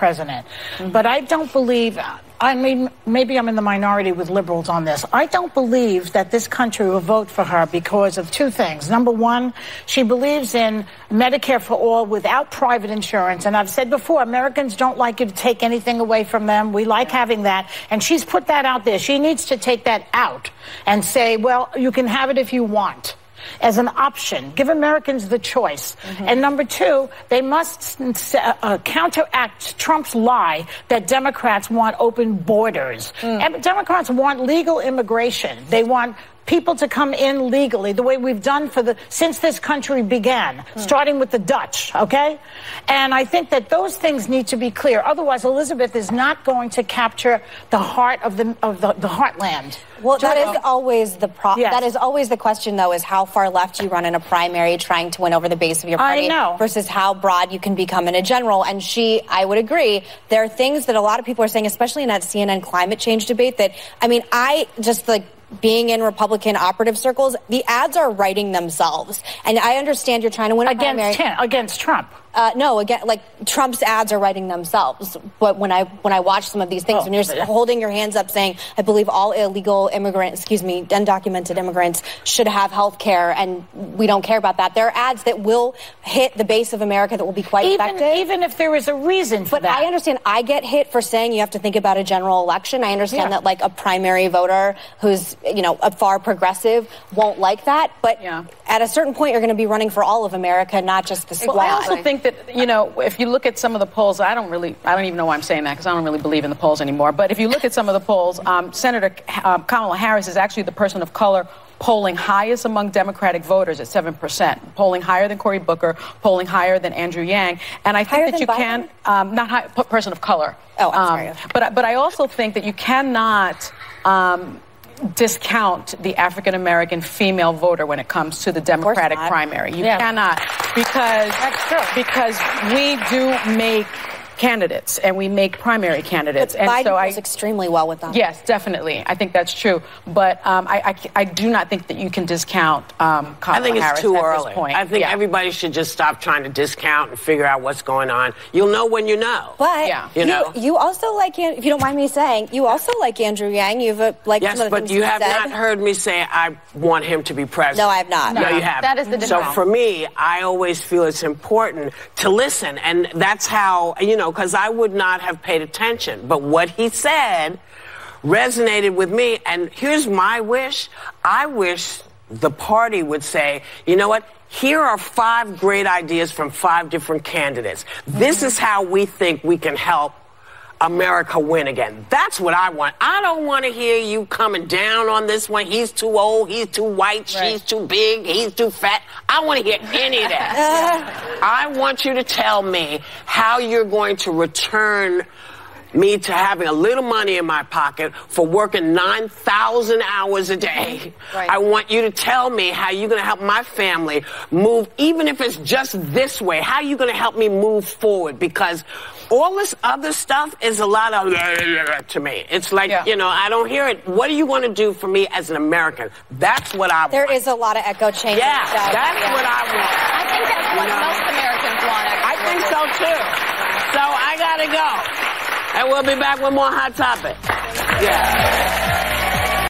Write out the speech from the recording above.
president. But I don't believe, I mean, maybe I'm in the minority with liberals on this. I don't believe that this country will vote for her because of two things. Number one, she believes in Medicare for all without private insurance. And I've said before, Americans don't like you to take anything away from them. We like having that. And she's put that out there. She needs to take that out and say, well, you can have it if you want, as an option. Give Americans the choice. And number two, they must counteract Trump's lie that Democrats want open borders. Democrats want legal immigration. They want people to come in legally, the way we've done since this country began, starting with the Dutch, okay? And I think that those things need to be clear. Otherwise, Elizabeth is not going to capture the heart of the heartland. Well, that is always the that is always the question, though, is how far left you run in a primary trying to win over the base of your party versus how broad you can become in a general. And I would agree, there are things that a lot of people are saying, especially in that CNN climate change debate, that, I mean, I just, like, being in Republican operative circles, the ads are writing themselves. And I understand you're trying to win a primary. Against Trump. No, again, like Trump's ads are writing themselves. But when I watch some of these things, when you're holding your hands up saying, I believe all illegal immigrants, undocumented immigrants should have health care, and we don't care about that. There are ads that will hit the base of America that will be quite effective. Even if there is a reason for that. But I understand. I get hit for saying you have to think about a general election. I understand that, like, a primary voter who's, a far progressive won't like that. But at a certain point, you're going to be running for all of America, not just the squad. Well, I also think that, if you look at some of the polls, I don't even know why I'm saying that, because I don't really believe in the polls anymore. But if you look at some of the polls, Senator Kamala Harris is actually the person of color polling highest among Democratic voters at 7%, polling higher than Cory Booker, polling higher than Andrew Yang. And I think that you can, not high, person of color. Oh, I'm sorry. But I also think that you cannot discount the African-American female voter when it comes to the Democratic primary. You cannot, because we do make candidates, and we make primary candidates. But Biden does extremely well with them. Yes, definitely. I think that's true. But I do not think that you can discount Kamala Harris. I think it's too early. This point. I think everybody should just stop trying to discount and figure out what's going on. You'll know when you know. But you also like, if you don't mind me saying, you also like Andrew Yang. You've liked some of the things but you have not heard me say I want him to be president. No, I have not. No, you haven't. That is the difference. So for me, I always feel it's important to listen, and that's how, because I would not have paid attention. But what he said resonated with me, and here's my wish. I wish the party would say, you know what? Here are 5 great ideas from 5 different candidates. This is how we think we can help America win again. That's what I want. I don't want to hear you coming down on this one. He's too old, he's too white, she's too big, he's too fat. I want to hear any of that. I want you to tell me how you're going to return me to having a little money in my pocket for working 9,000 hours a day. I want you to tell me how you're going to help my family move, even if it's just this way. How are you going to help me move forward? Because all this other stuff is a lot of to me. It's like, I don't hear it. What are you going to do for me as an American? That's what I want. There is a lot of echo chamber stuff. That's what I want. I think that's what most Americans want. I think so, too. So I got to go. And we'll be back with more Hot Topic.